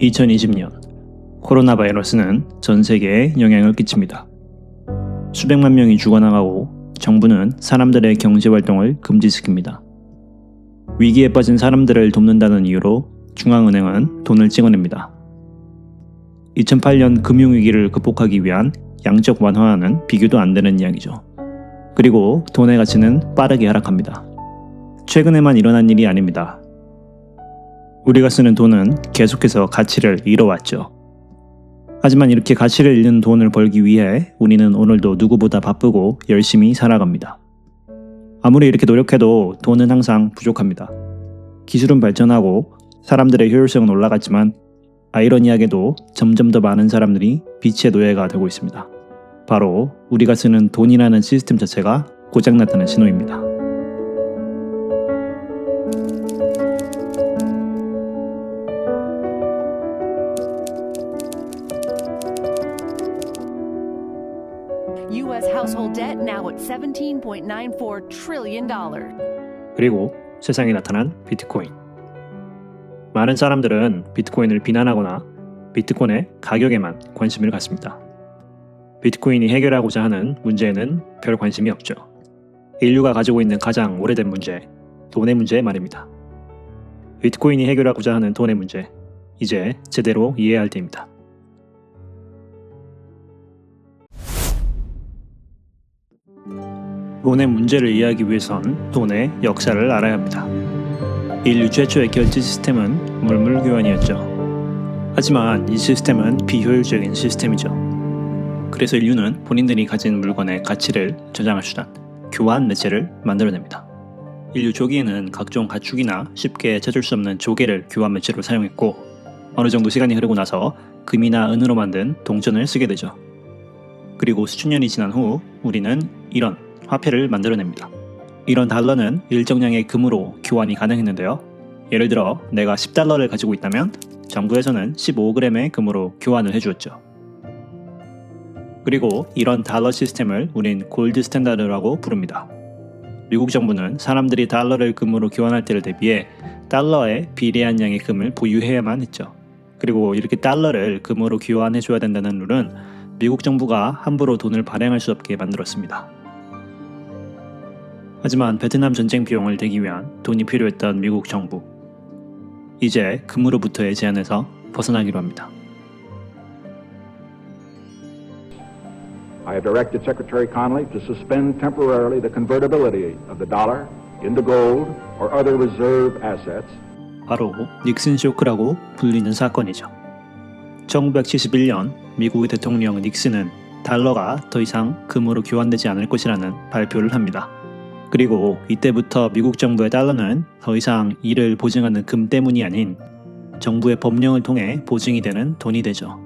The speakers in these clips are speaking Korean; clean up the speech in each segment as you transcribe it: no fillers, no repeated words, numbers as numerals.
2020년 코로나 바이러스는 전 세계에 영향을 끼칩니다. 수백만 명이 죽어나가고 정부는 사람들의 경제 활동을 금지시킵니다. 위기에 빠진 사람들을 돕는다는 이유로 중앙은행은 돈을 찍어냅니다. 2008년 금융위기를 극복하기 위한 양적 완화와는 비교도 안 되는 이야기죠. 그리고 돈의 가치는 빠르게 하락합니다. 최근에만 일어난 일이 아닙니다. 우리가 쓰는 돈은 계속해서 가치를 잃어왔죠. 하지만 이렇게 가치를 잃는 돈을 벌기 위해 우리는 오늘도 누구보다 바쁘고 열심히 살아갑니다. 아무리 이렇게 노력해도 돈은 항상 부족합니다. 기술은 발전하고 사람들의 효율성은 올라갔지만 아이러니하게도 점점 더 많은 사람들이 빚의 노예가 되고 있습니다. 바로 우리가 쓰는 돈이라는 시스템 자체가 고장났다는 신호입니다. U.S. household debt now at $17.94 trillion. 그리고 세상에 나타난 비트코인. 많은 사람들은 비트코인을 비난하거나 비트코인의 가격에만 관심을 갖습니다. 비트코인이 해결하고자 하는 문제에는 별 관심이 없죠. 인류가 가지고 있는 가장 오래된 문제, 돈의 문제 말입니다. 비트코인이 해결하고자 하는 돈의 문제, 이제 제대로 이해할 때입니다. 돈의 문제를 이해하기 위해선 돈의 역사를 알아야 합니다. 인류 최초의 결제 시스템은 물물교환이었죠. 하지만 이 시스템은 비효율적인 시스템이죠. 그래서 인류는 본인들이 가진 물건의 가치를 저장할 수단, 교환 매체를 만들어냅니다. 인류 초기에는 각종 가축이나 쉽게 찾을 수 없는 조개를 교환 매체로 사용했고 어느 정도 시간이 흐르고 나서 금이나 은으로 만든 동전을 쓰게 되죠. 그리고 수천 년이 지난 후 우리는 이런 화폐를 만들어냅니다. 이런 달러는 일정량의 금으로 교환이 가능했는데요. 예를 들어 내가 10달러를 가지고 있다면 정부에서는 15g의 금으로 교환을 해주었죠. 그리고 이런 달러 시스템을 우린 골드 스탠다드라고 부릅니다. 미국 정부는 사람들이 달러를 금으로 교환할 때를 대비해 달러에 비례한 양의 금을 보유해야만 했죠. 그리고 이렇게 달러를 금으로 교환해줘야 된다는 룰은 미국 정부가 함부로 돈을 발행할 수 없게 만들었습니다. 하지만 베트남 전쟁 비용을 대기 위한 돈이 필요했던 미국 정부. 이제 금으로부터의 제한에서 벗어나기로 합니다. I have directed Secretary Connally to suspend temporarily the convertibility of the dollar into gold or other reserve assets. 바로 닉슨 쇼크라고 불리는 사건이죠. 1971년 미국의 대통령 닉슨은 달러가 더 이상 금으로 교환되지 않을 것이라는 발표를 합니다. 그리고 이때부터 미국 정부의 달러는 더 이상 이를 보증하는 금 때문이 아닌 정부의 법령을 통해 보증이 되는 돈이 되죠.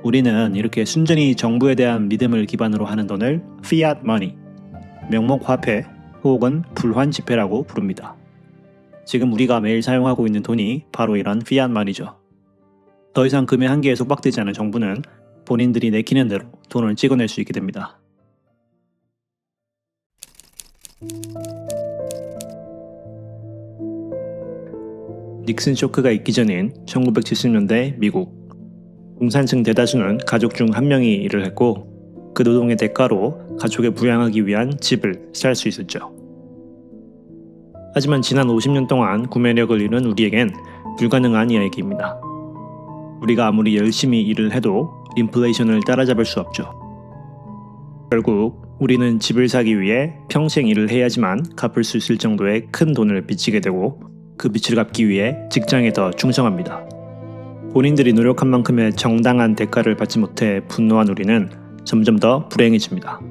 우리는 이렇게 순전히 정부에 대한 믿음을 기반으로 하는 돈을 fiat money, 명목 화폐 혹은 불환 지폐라고 부릅니다. 지금 우리가 매일 사용하고 있는 돈이 바로 이런 fiat money죠. 더 이상 금의 한계에 속박되지 않은 정부는 본인들이 내키는 대로 돈을 찍어낼 수 있게 됩니다. 닉슨 쇼크가 있기 전인 1970년대 미국. 공산층 대다수는 가족 중 한 명이 일을 했고 그 노동의 대가로 가족에 부양하기 위한 집을 살 수 있었죠. 하지만 지난 50년 동안 구매력을 잃은 우리에겐 불가능한 이야기입니다. 우리가 아무리 열심히 일을 해도 인플레이션을 따라잡을 수 없죠. 결국 우리는 집을 사기 위해 평생 일을 해야지만 갚을 수 있을 정도의 큰 돈을 빚지게 되고 그 빚을 갚기 위해 직장에 더 충성합니다. 본인들이 노력한 만큼의 정당한 대가를 받지 못해 분노한 우리는 점점 더 불행해집니다.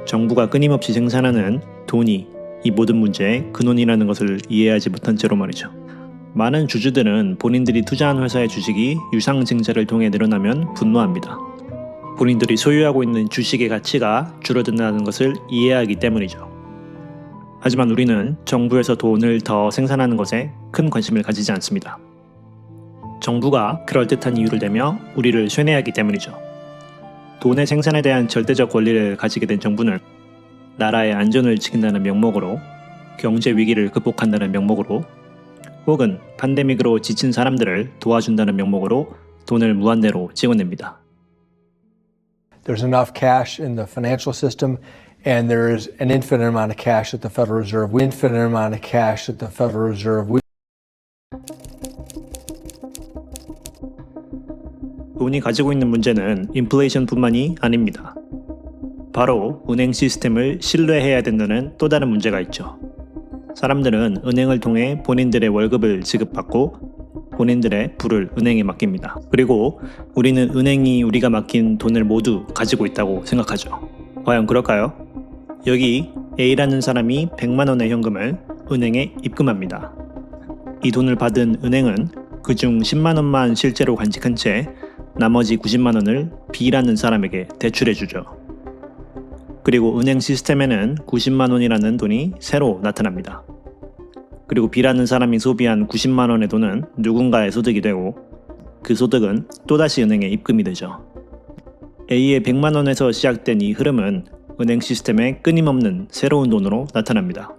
정부가 끊임없이 생산하는 돈이 이 모든 문제의 근원이라는 것을 이해하지 못한 채로 말이죠. 많은 주주들은 본인들이 투자한 회사의 주식이 유상증자를 통해 늘어나면 분노합니다. 본인들이 소유하고 있는 주식의 가치가 줄어든다는 것을 이해하기 때문이죠. 하지만 우리는 정부에서 돈을 더 생산하는 것에 큰 관심을 가지지 않습니다. 정부가 그럴듯한 이유를 대며 우리를 쇠뇌하기 때문이죠. 돈의 생산에 대한 절대적 권리를 가지게 된 정부는 나라의 안전을 지킨다는 명목으로, 경제 위기를 극복한다는 명목으로 혹은 팬데믹으로 지친 사람들을 도와준다는 명목으로 돈을 무한대로 찍어냅니다. There's enough cash in the financial system, and there is an infinite amount of cash at the Federal Reserve. Infinite amount of cash at the Federal Reserve. 돈이 가지고 있는 문제는 인플레이션뿐만이 아닙니다. 바로 은행 시스템을 신뢰해야 된다는 또 다른 문제가 있죠. 사람들은 은행을 통해 본인들의 월급을 지급받고 본인들의 부를 은행에 맡깁니다. 그리고 우리는 은행이 우리가 맡긴 돈을 모두 가지고 있다고 생각하죠. 과연 그럴까요? 여기 A라는 사람이 100만 원의 현금을 은행에 입금합니다. 이 돈을 받은 은행은 그중 10만 원만 실제로 간직한 채 나머지 90만 원을 B라는 사람에게 대출해주죠. 그리고 은행 시스템에는 90만 원이라는 돈이 새로 나타납니다. 그리고 B라는 사람이 소비한 90만 원의 돈은 누군가의 소득이 되고 그 소득은 또다시 은행에 입금이 되죠. A의 100만 원에서 시작된 이 흐름은 은행 시스템에 끊임없는 새로운 돈으로 나타납니다.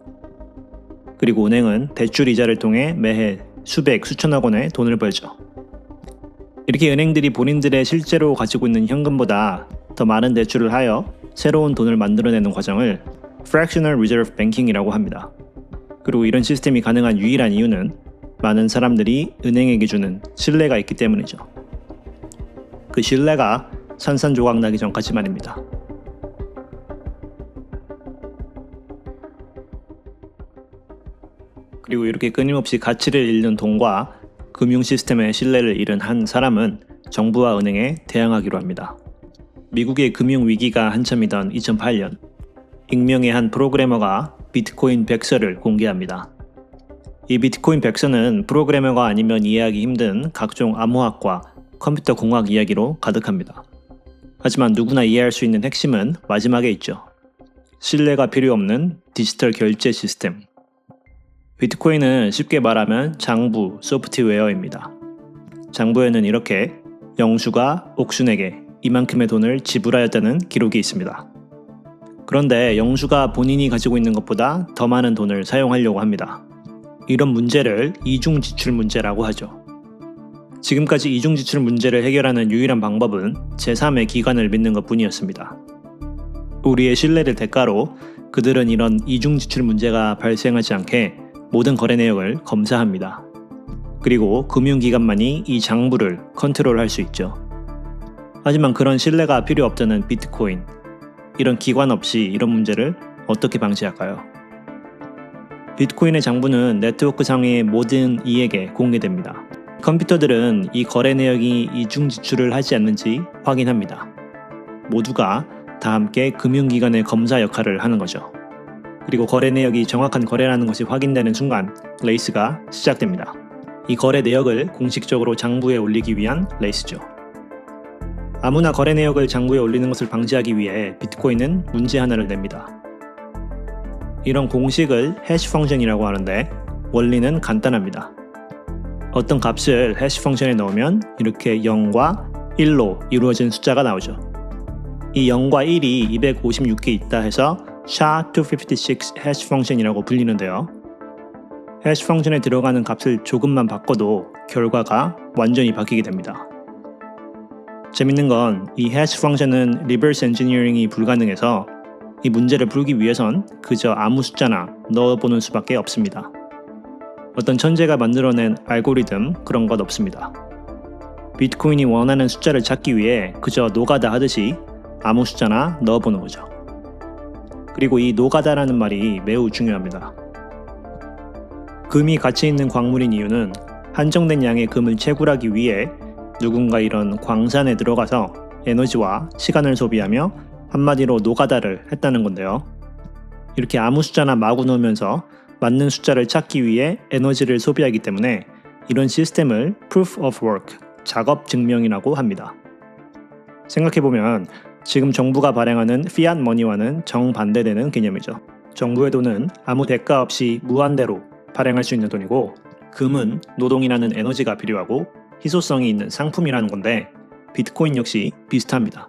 그리고 은행은 대출 이자를 통해 매해 수백, 수천억 원의 돈을 벌죠. 이렇게 은행들이 본인들의 실제로 가지고 있는 현금보다 더 많은 대출을 하여 새로운 돈을 만들어내는 과정을 Fractional Reserve Banking이라고 합니다. 그리고 이런 시스템이 가능한 유일한 이유는 많은 사람들이 은행에게 주는 신뢰가 있기 때문이죠. 그 신뢰가 산산조각 나기 전까지 말입니다. 그리고 이렇게 끊임없이 가치를 잃는 돈과 금융 시스템의 신뢰를 잃은 한 사람은 정부와 은행에 대항하기로 합니다. 미국의 금융 위기가 한참이던 2008년, 익명의 한 프로그래머가 비트코인 백서를 공개합니다. 이 비트코인 백서는 프로그래머가 아니면 이해하기 힘든 각종 암호학과 컴퓨터 공학 이야기로 가득합니다. 하지만 누구나 이해할 수 있는 핵심은 마지막에 있죠. 신뢰가 필요 없는 디지털 결제 시스템. 비트코인은 쉽게 말하면 장부, 소프트웨어입니다. 장부에는 이렇게 영수가 옥순에게 이만큼의 돈을 지불하였다는 기록이 있습니다. 그런데 영수가 본인이 가지고 있는 것보다 더 많은 돈을 사용하려고 합니다. 이런 문제를 이중지출 문제라고 하죠. 지금까지 이중지출 문제를 해결하는 유일한 방법은 제3의 기관을 믿는 것뿐이었습니다. 우리의 신뢰를 대가로 그들은 이런 이중지출 문제가 발생하지 않게 모든 거래 내역을 검사합니다. 그리고 금융기관만이 이 장부를 컨트롤할 수 있죠. 하지만 그런 신뢰가 필요 없다는 비트코인, 이런 기관 없이 이런 문제를 어떻게 방지할까요? 비트코인의 장부는 네트워크상의 모든 이에게 공개됩니다. 컴퓨터들은 이 거래 내역이 이중 지출을 하지 않는지 확인합니다. 모두가 다 함께 금융기관의 검사 역할을 하는 거죠. 그리고 거래 내역이 정확한 거래라는 것이 확인되는 순간 레이스가 시작됩니다. 이 거래 내역을 공식적으로 장부에 올리기 위한 레이스죠. 아무나 거래 내역을 장부에 올리는 것을 방지하기 위해 비트코인은 문제 하나를 냅니다. 이런 공식을 해시 펑션이라고 하는데 원리는 간단합니다. 어떤 값을 해시 펑션에 넣으면 이렇게 0과 1로 이루어진 숫자가 나오죠. 이 0과 1이 256개 있다 해서 SHA-256 해시 펑션이라고 불리는데요. 해시 펑션에 들어가는 값을 조금만 바꿔도 결과가 완전히 바뀌게 됩니다. 재밌는 건 이 해시 펑션은 리버스 엔지니어링이 불가능해서 이 문제를 풀기 위해선 그저 아무 숫자나 넣어보는 수밖에 없습니다. 어떤 천재가 만들어낸 알고리즘 그런 것 없습니다. 비트코인이 원하는 숫자를 찾기 위해 그저 노가다 하듯이 아무 숫자나 넣어보는 거죠. 그리고 이 노가다라는 말이 매우 중요합니다. 금이 가치 있는 광물인 이유는 한정된 양의 금을 채굴하기 위해 누군가 이런 광산에 들어가서 에너지와 시간을 소비하며 한마디로 노가다를 했다는 건데요. 이렇게 아무 숫자나 마구 넣으면서 맞는 숫자를 찾기 위해 에너지를 소비하기 때문에 이런 시스템을 Proof of Work, 작업 증명이라고 합니다. 생각해보면 지금 정부가 발행하는 피앗 머니와는 정반대되는 개념이죠. 정부의 돈은 아무 대가 없이 무한대로 발행할 수 있는 돈이고 금은 노동이라는 에너지가 필요하고 희소성이 있는 상품이라는 건데 비트코인 역시 비슷합니다.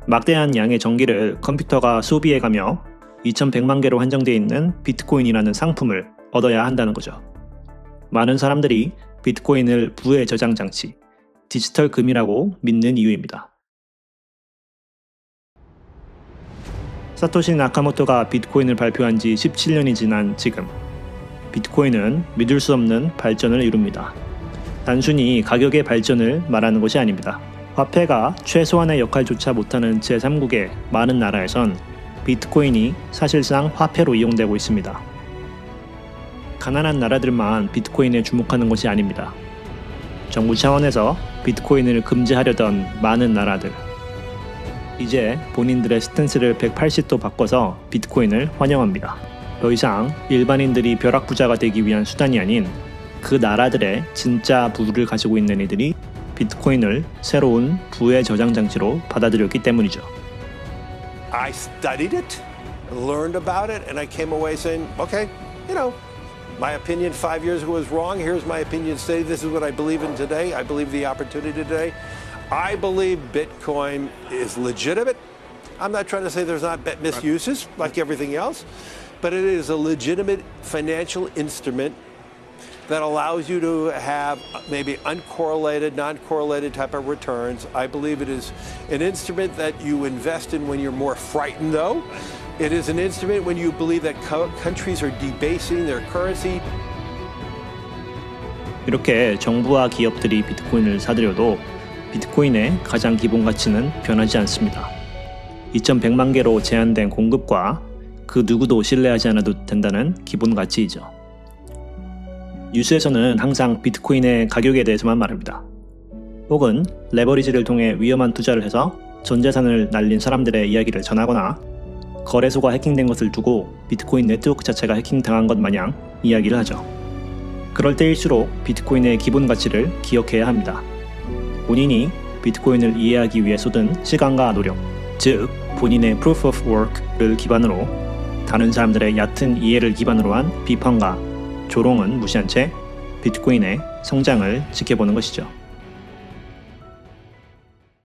막대한 양의 전기를 컴퓨터가 소비해가며 2100만 개로 한정되어 있는 비트코인이라는 상품을 얻어야 한다는 거죠. 많은 사람들이 비트코인을 부의 저장 장치, 디지털 금이라고 믿는 이유입니다. 사토시 나카모토가 비트코인을 발표한 지 17년이 지난 지금, 비트코인은 믿을 수 없는 발전을 이룹니다. 단순히 가격의 발전을 말하는 것이 아닙니다. 화폐가 최소한의 역할조차 못하는 제3국의 많은 나라에선 비트코인이 사실상 화폐로 이용되고 있습니다. 가난한 나라들만 비트코인에 주목하는 것이 아닙니다. 정부 차원에서 비트코인을 금지하려던 많은 나라들, 이제 본인들의 스탠스를 180도 바꿔서 비트코인을 환영합니다. 더 이상 일반인들이 벼락부자가 되기 위한 수단이 아닌 그 나라들의 진짜 부를 가지고 있는 이들이 비트코인을 새로운 부의 저장 장치로 받아들였기 때문이죠. I studied it, learned about it, and I came away saying, okay, my opinion 5 years ago was wrong. Here's my opinion today. This is what I believe in today. I believe the opportunity today. I believe Bitcoin is legitimate. I'm not trying to say there's not misuses like everything else, but it is a legitimate financial instrument that allows you to have maybe uncorrelated, non-correlated type of returns. I believe it is an instrument that you invest in when you're more frightened, though. It is an instrument when you believe that countries are debasing their currency. 이렇게 정부와 기업들이 비트코인을 사들여도 비트코인의 가장 기본 가치는 변하지 않습니다. 2,100만 개로 제한된 공급과 그 누구도 신뢰하지 않아도 된다는 기본 가치이죠. 뉴스에서는 항상 비트코인의 가격에 대해서만 말합니다. 혹은 레버리지를 통해 위험한 투자를 해서 전 재산을 날린 사람들의 이야기를 전하거나 거래소가 해킹된 것을 두고 비트코인 네트워크 자체가 해킹당한 것 마냥 이야기를 하죠. 그럴 때일수록 비트코인의 기본 가치를 기억해야 합니다. 본인이 비트코인을 이해하기 위해 쏟은 시간과 노력, 즉 본인의 proof of work를 기반으로 다른 사람들의 얕은 이해를 기반으로 한 비판과 조롱은 무시한 채 비트코인의 성장을 지켜보는 것이죠.